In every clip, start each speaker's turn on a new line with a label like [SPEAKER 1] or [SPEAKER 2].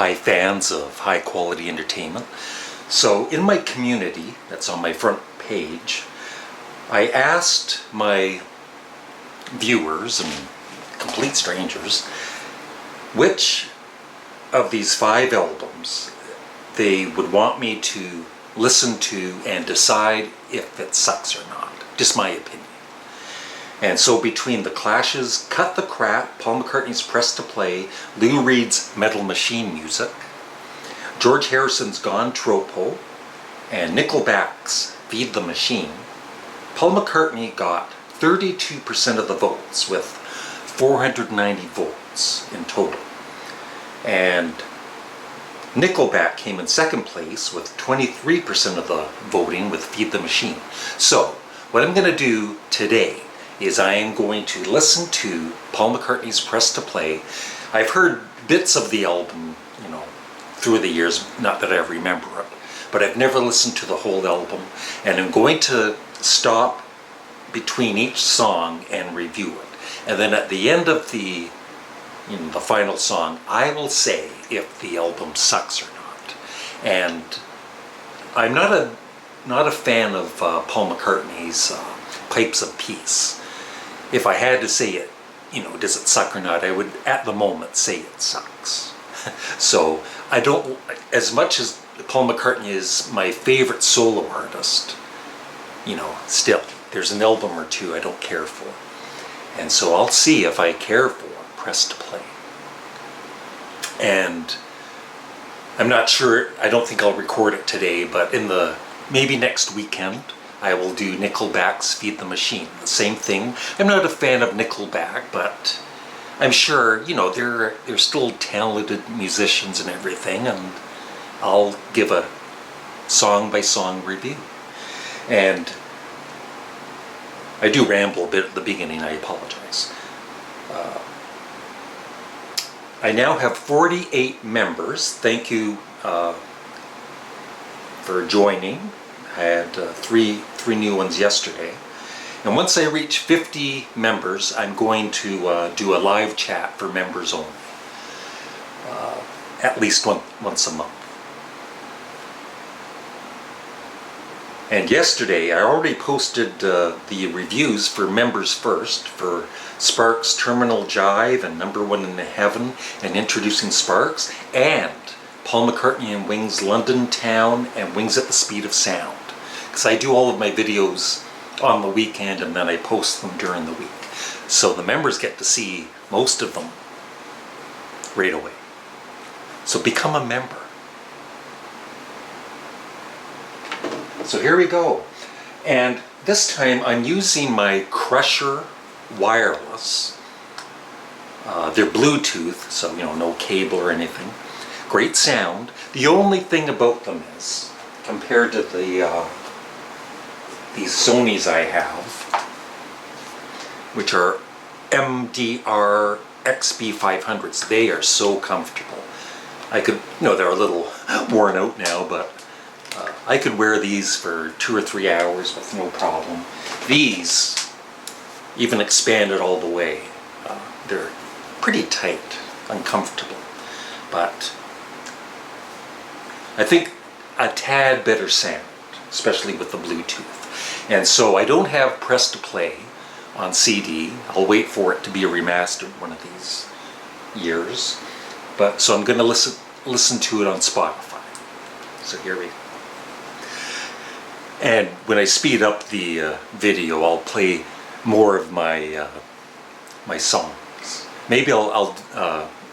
[SPEAKER 1] high fans of high quality entertainment. So in my community, that's on my front page, I asked my viewers and complete strangers which of these 5 albums they would want me to listen to and decide if it sucks or not. Just my opinion. And so between The Clash's Cut the Crap, Paul McCartney's Press to Play, Lou Reed's Metal Machine Music, George Harrison's Gone Tropo, and Nickelback's Feed the Machine, Paul McCartney got 32% of the votes with 490 votes in total. And Nickelback came in second place with 23% of the voting with Feed the Machine. So what I'm going to do today is I am going to listen to Paul McCartney's Press to Play. I've heard bits of the album, through the years, not that I remember it, but I've never listened to the whole album, and I'm going to stop between each song and review it. And then at the end of the final song, I will say if the album sucks or not. And I'm not a fan of Paul McCartney's Pipes of Peace. If I had to say it, does it suck or not, I would at the moment say it sucks. So I don't, as much as Paul McCartney is my favorite solo artist, still, there's an album or two I don't care for. And so I'll see if I care for Press to Play. And I'm not sure, I don't think I'll record it today, but maybe next weekend, I will do Nickelback's Feed the Machine. The same thing. I'm not a fan of Nickelback, but I'm sure, they're still talented musicians and everything, and I'll give a song-by-song review. And I do ramble a bit at the beginning, I apologize. I now have 48 members. Thank you for joining. I had three new ones yesterday. And once I reach 50 members, I'm going to do a live chat for members only. At least once a month. And yesterday I already posted the reviews for Members First for Sparks' Terminal Jive and Number One in Heaven and Introducing Sparks, and Paul McCartney and Wings' London Town and Wings at the Speed of Sound. Because I do all of my videos on the weekend and then I post them during the week. So the members get to see most of them right away. So become a member. So here we go. And this time I'm using my Crusher wireless. They're Bluetooth, so no cable or anything. Great sound. The only thing about them is, compared to these Sonys I have, which are MDR XB500s, they are so comfortable. I could, they're a little worn out now, but I could wear these for 2 or 3 hours with no problem. These, even expanded all the way, they're pretty tight, uncomfortable, but I think a tad better sound, especially with the Bluetooth. And so I don't have Press to Play on CD. I'll wait for it to be remastered one of these years. But so I'm going to listen to it on Spotify. So here we go. And when I speed up the video, I'll play more of my my songs. Maybe I'll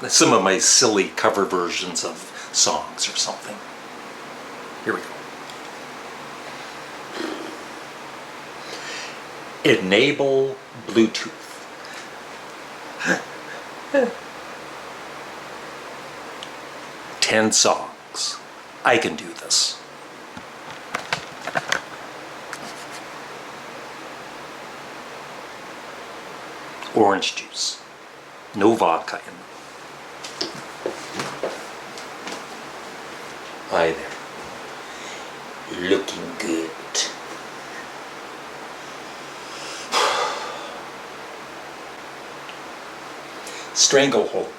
[SPEAKER 1] some of my silly cover versions of songs or something. Here we go. Enable Bluetooth. 10 songs. I can do this. Orange juice. No vodka in them. Hi there. Looking good. Stranglehold.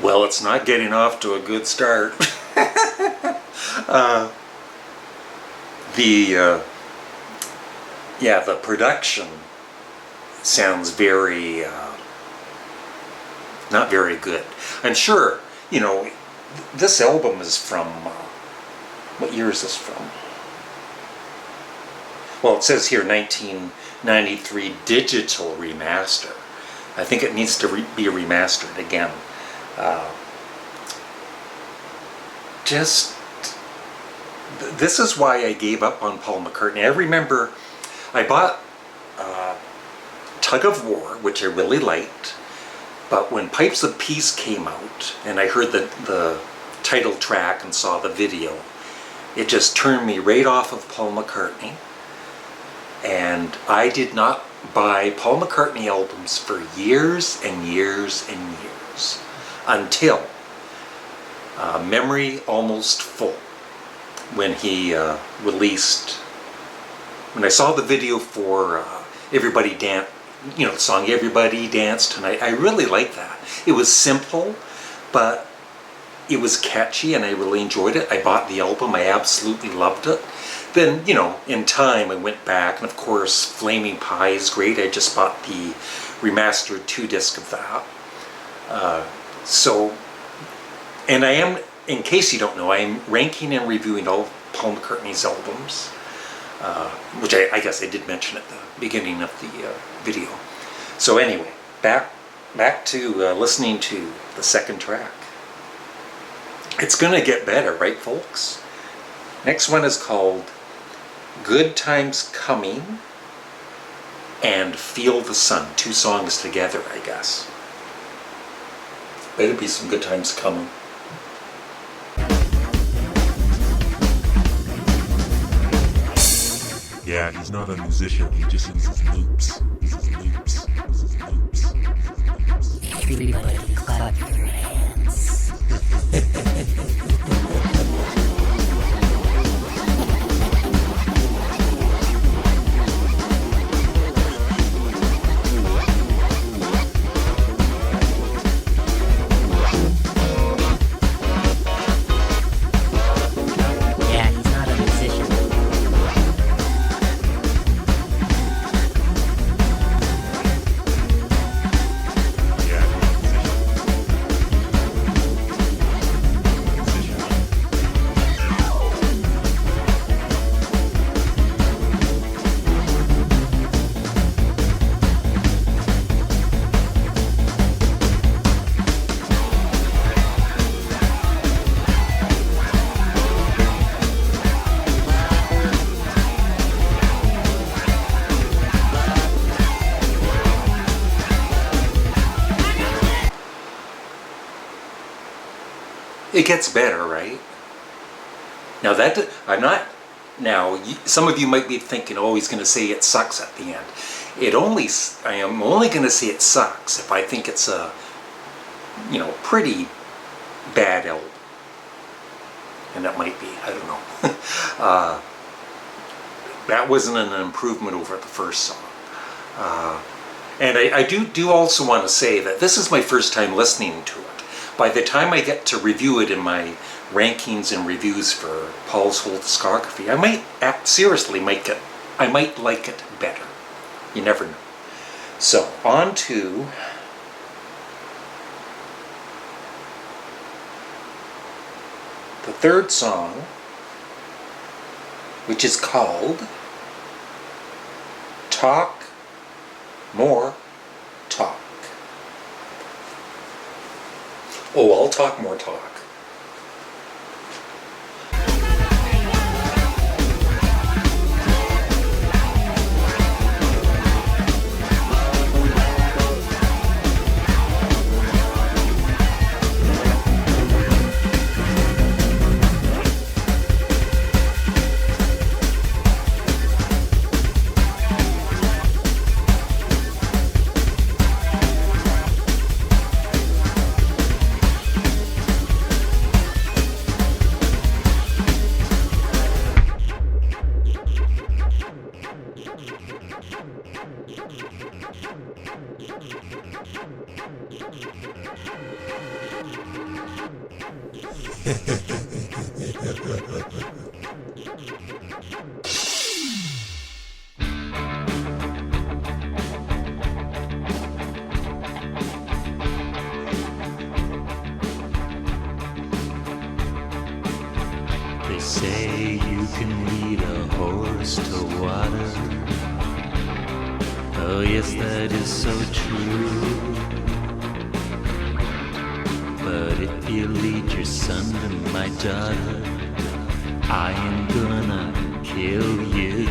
[SPEAKER 1] Well, it's not getting off to a good start. The production sounds very not very good. I'm sure, this album is from what year is this from? Well, it says here 1993 digital remaster. I think it needs to be remastered again. This is why I gave up on Paul McCartney. I remember I bought Tug of War, which I really liked, but when Pipes of Peace came out and I heard the title track and saw the video, it just turned me right off of Paul McCartney, and I did not buy Paul McCartney albums for years and years and years until Memory Almost Full, when he released, when I saw the video for Everybody Dance, the song Everybody Dance Tonight. I really liked that. It was simple, but it was catchy and I really enjoyed it. I bought the album, I absolutely loved it. Then, in time I went back, and of course Flaming Pie is great. I just bought the remastered 2-disc of that. And I am, in case you don't know, I am ranking and reviewing all of Paul McCartney's albums, which I guess I did mention at the beginning of the video. So anyway, back to listening to the second track. It's gonna get better, right, folks? Next one is called Good Times Coming and Feel the Sun. 2 songs together, I guess. Better be some good times coming.
[SPEAKER 2] Yeah, he's not a musician, he just uses loops.
[SPEAKER 3] Everybody clap your hands.
[SPEAKER 1] It gets better, right? Now some of you might be thinking, oh, he's going to say it sucks at the end. I am only going to say it sucks if I think it's a, pretty bad album. And that might be, I don't know. That wasn't an improvement over the first song. And I do also want to say that this is my first time listening to it. By the time I get to review it in my rankings and reviews for Paul's whole discography, I might like it better. You never know. So, on to the third song, which is called Talk More talk more talk.
[SPEAKER 4] They say you can lead a horse to water. Oh yes, that is so true. But if you lead your son to my daughter, I am gonna kill you.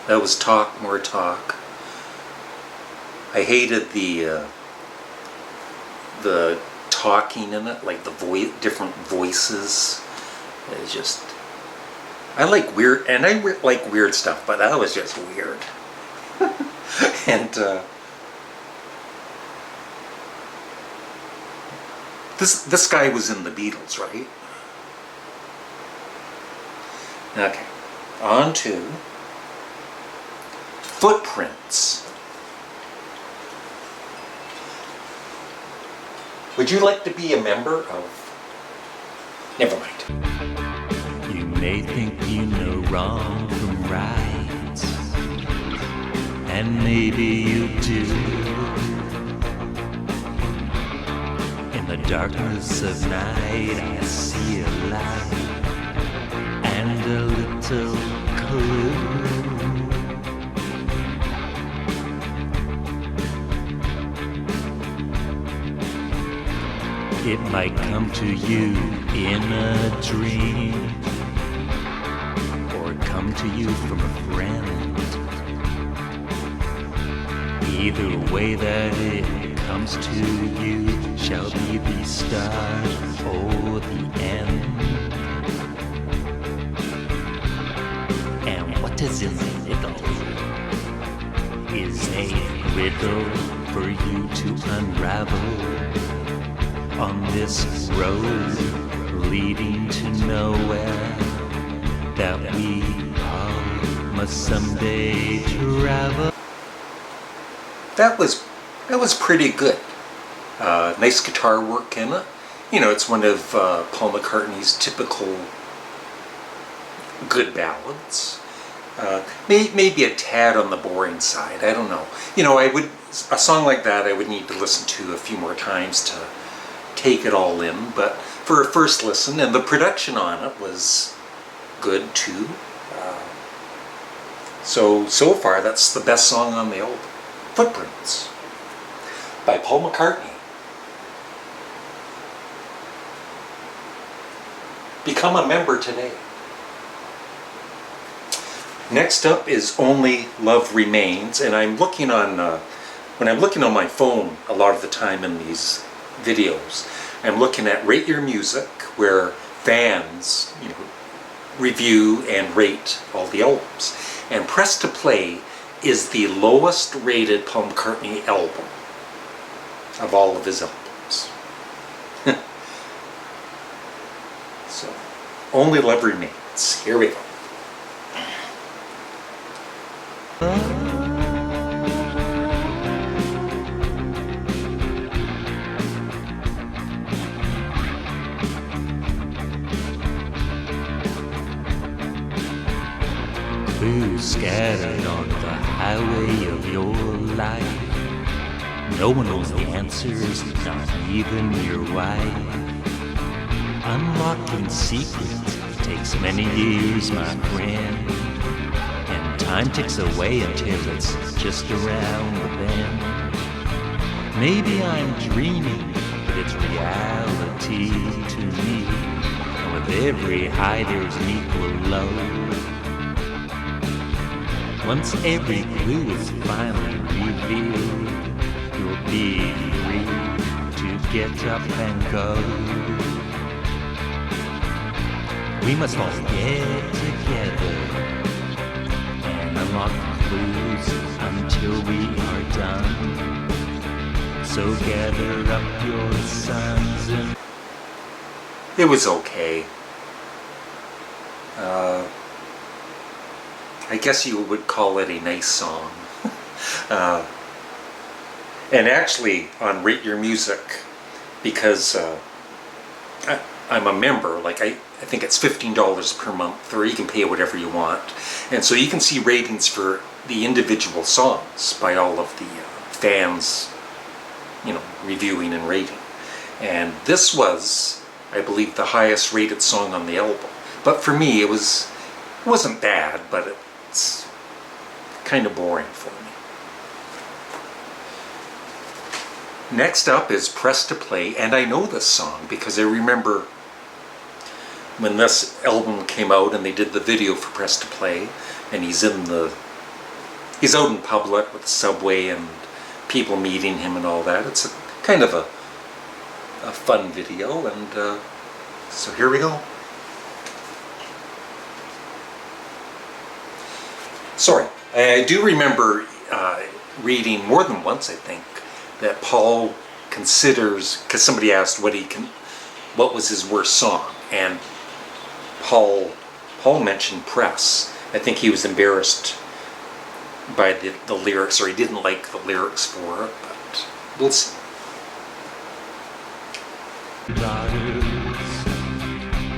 [SPEAKER 1] That was talk more talk. I hated the talking in it, like the different voices. It's just, I like weird, and I like weird stuff, but that was just weird. And this guy was in the Beatles, right? Okay, on to Footprints. Would you like to be a member of... Never mind.
[SPEAKER 4] You may think you know wrong from right, and maybe you do. In the darkness of night I see a light and a little clue. It might come to you in a dream, or come to you from a friend. Either way that it comes to you shall be the start or the end. And what is in the middle is a riddle for you to unravel. On this road leading to nowhere that we all must someday travel.
[SPEAKER 1] That was pretty good. Nice guitar work in it. You know, it's one of Paul McCartney's typical good ballads. Maybe a tad on the boring side. I don't know. You know, a song like that I would need to listen to a few more times to take it all in, but for a first listen, and the production on it was good too. So far that's the best song on the album. Footprints by Paul McCartney. Become a member today. Next up is Only Love Remains, and I'm looking on when I'm looking on my phone a lot of the time in these videos, I'm looking at Rate Your Music, where fans, you know, review and rate all the albums. And Press to Play is the lowest rated Paul McCartney album of all of his albums. So, Only Love Remains. Here we go.
[SPEAKER 4] Who's scattered on the highway of your life? No one knows the answers, not even your wife. Unlocking secrets takes many years, my friend, and Time ticks away until it's just around the bend. Maybe I'm dreaming, but it's reality to me. And with every high there's an equal low. Once every clue is finally revealed, you'll be free to get up and go. We must all get together and unlock the clues until we are done. So gather up your sons and...
[SPEAKER 1] It was okay. I guess you would call it a nice song. And actually, on Rate Your Music, because I'm a member, like I think it's $15 per month, or you can pay whatever you want. And so you can see ratings for the individual songs by all of the fans, you know, reviewing and rating. And this was, I believe, the highest rated song on the album. But for me, it wasn't bad, but it's kind of boring for me. Next up is Press to Play, and I know this song because I remember when this album came out and they did the video for Press to Play, and he's out in public with the subway and people meeting him and all that. It's kind of a fun video, and so here we go. Sorry, I do remember reading more than once, I think, that Paul considers, because somebody asked what was his worst song, and Paul mentioned Press. I think he was embarrassed by the lyrics, or he didn't like the lyrics for it, but we'll see.
[SPEAKER 4] Daughters,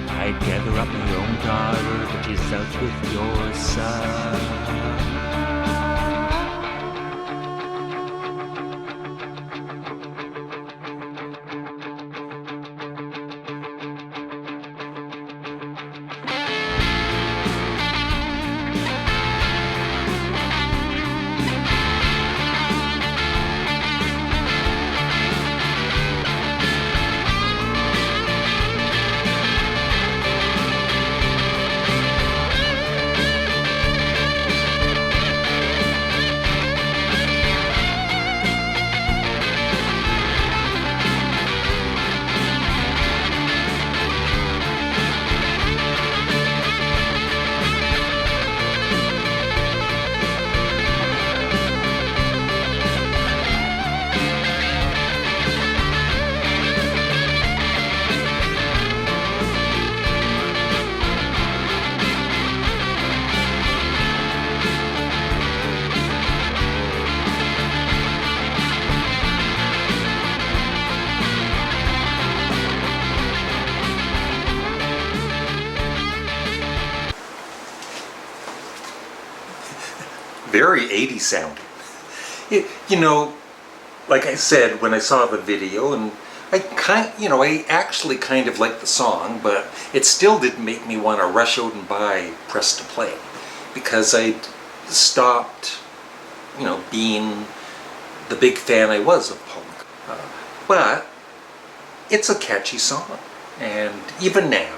[SPEAKER 4] I'd gather up your own daughter, but she's out with your son.
[SPEAKER 1] Very 80s sounding. You know, like I said, when I saw the video, and I actually kind of liked the song, but it still didn't make me want to rush out and buy Press to Play, because I'd stopped, being the big fan I was of punk. But it's a catchy song, and even now,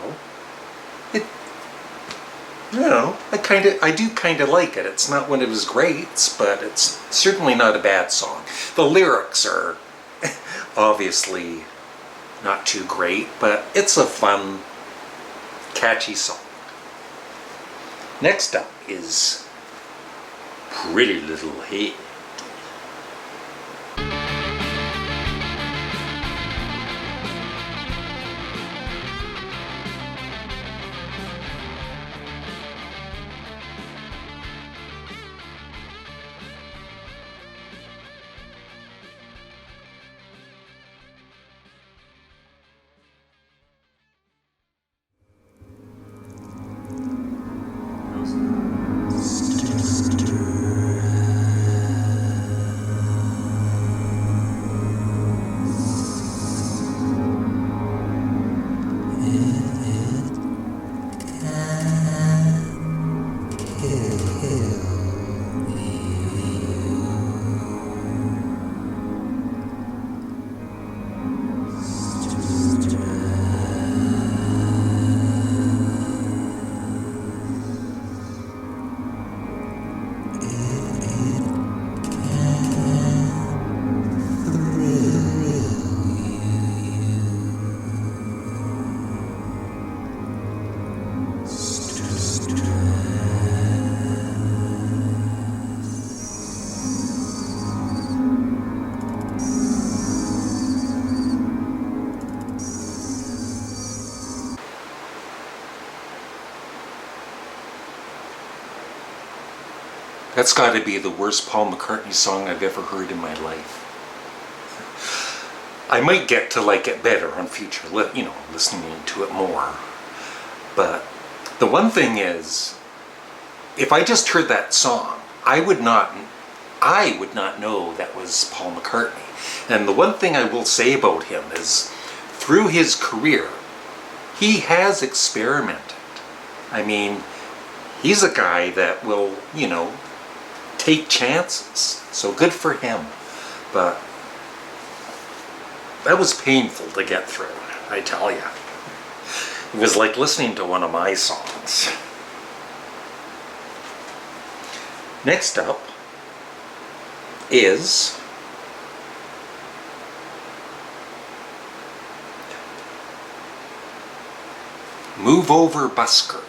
[SPEAKER 1] I do kind of like it. It's not one of his greats, but it's certainly not a bad song. The lyrics are obviously not too great, but it's a fun, catchy song. Next up is Pretty Little Head. That's got to be the worst Paul McCartney song I've ever heard in my life. I might get to like it better on future, listening to it more. But the one thing is, if I just heard that song, I would not know that was Paul McCartney. And the one thing I will say about him is, through his career, he has experimented. I mean, he's a guy that will, take chances. So good for him. But that was painful to get through, I tell you. It was like listening to one of my songs. Next up is Move Over Busker.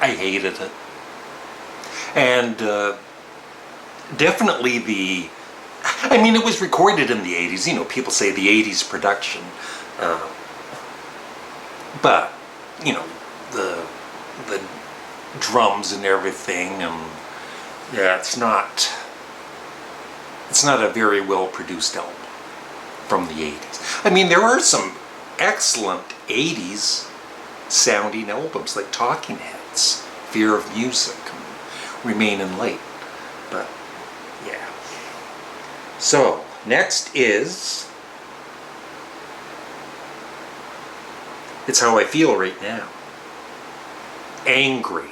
[SPEAKER 1] I hated it. And definitely it was recorded in the 80s. People say the 80s production. But, the drums and everything, and yeah, it's not a very well produced album from the 80s. I mean, there are some excellent 80s sounding albums like Talking Heads, Fear of Music, and Remain in Light. But yeah. So next is It's How I Feel Right Now. Angry.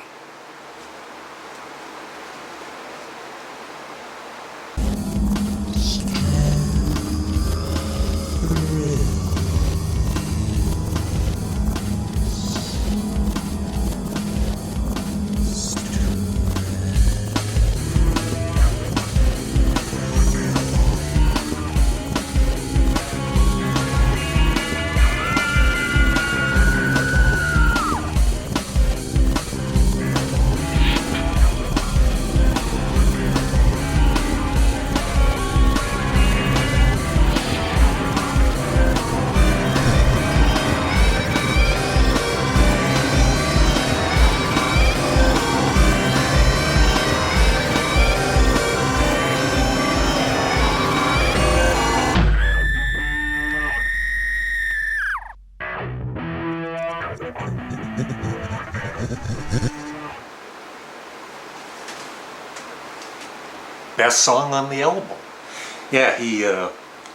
[SPEAKER 1] Best song on the album. Yeah,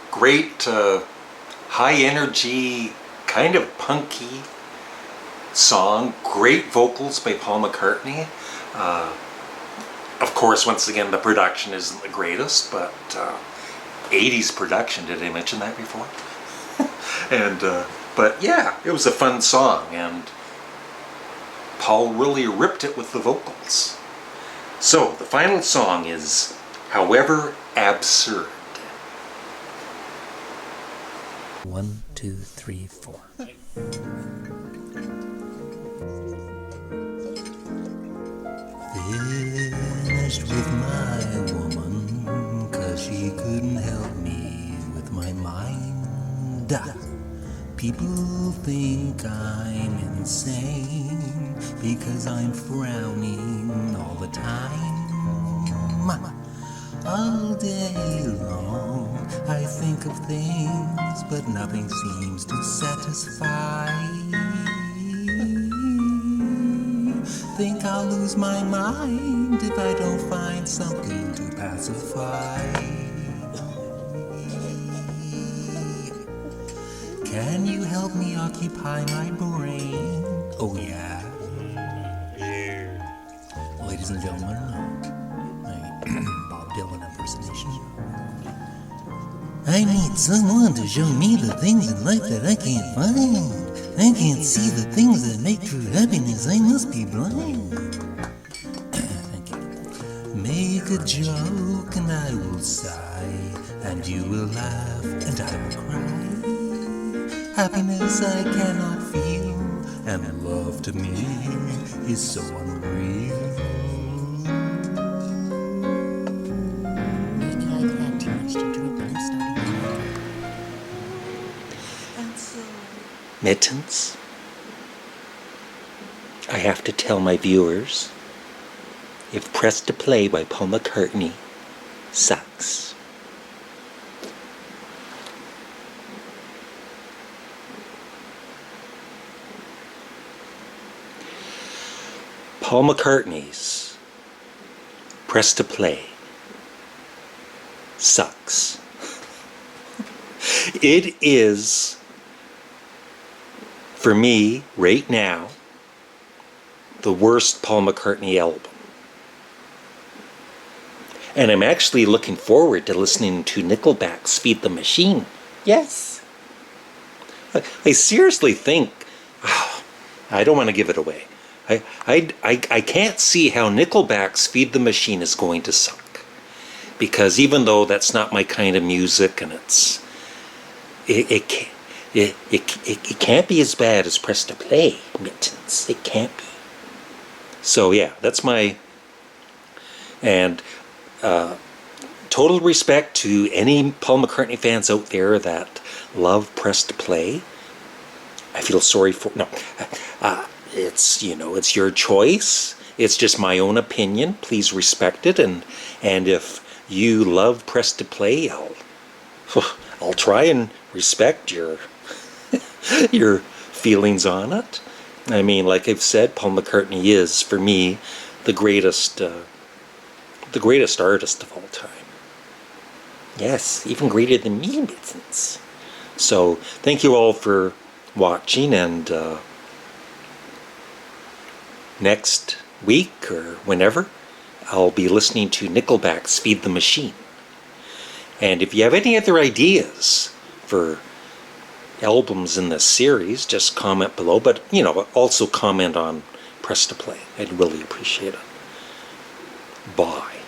[SPEAKER 1] great, high energy, kind of punky song. Great vocals by Paul McCartney. Of course, once again, the production isn't the greatest, but 80s production, did I mention that before? But yeah, it was a fun song, and Paul really ripped it with the vocals. So, the final song is However Absurd.
[SPEAKER 3] 1, 2, 3, 4. Finished with my woman, 'cause she couldn't help me with my mind. People think I'm insane because I'm frowning all the time. All day long, I think of things, but nothing seems to satisfy. Think I'll lose my mind if I don't find something to pacify. Can you help me occupy my brain? Oh yeah. Ladies and gentlemen, my Bob Dylan impersonation. I need someone to show me the things in life that I can't find. I can't see the things that make true happiness. I must be blind. Thank you. Make a joke and I will sigh, and you will laugh and I will cry. Happiness I cannot feel, and love to me is so unreal. Maybe I've had too much to drink and I'm starting to and so...
[SPEAKER 1] Mittens, I have to tell my viewers, if Press to Play by Paul McCartney sucks. Paul McCartney's Press to Play sucks. It is, for me, right now, the worst Paul McCartney album. And I'm actually looking forward to listening to Nickelback's Feed the Machine. Yes. I seriously think, I don't want to give it away. I can't see how Nickelback's Feed the Machine is going to suck. Because even though that's not my kind of music, and it can't be as bad as Press to Play, Mittens. It can't be. So yeah, that's my... And total respect to any Paul McCartney fans out there that love Press to Play. I feel sorry for... No. It's, it's your choice. It's just my own opinion. Please respect it. And if you love Press to Play, I'll try and respect your your feelings on it. I mean, like I've said, Paul McCartney is, for me, the greatest artist of all time. Yes, even greater than me, Mittens. So, thank you all for watching, and next week or whenever, I'll be listening to Nickelback's Feed the Machine. And if you have any other ideas for albums in this series, just comment below. But, also comment on Press to Play. I'd really appreciate it. Bye.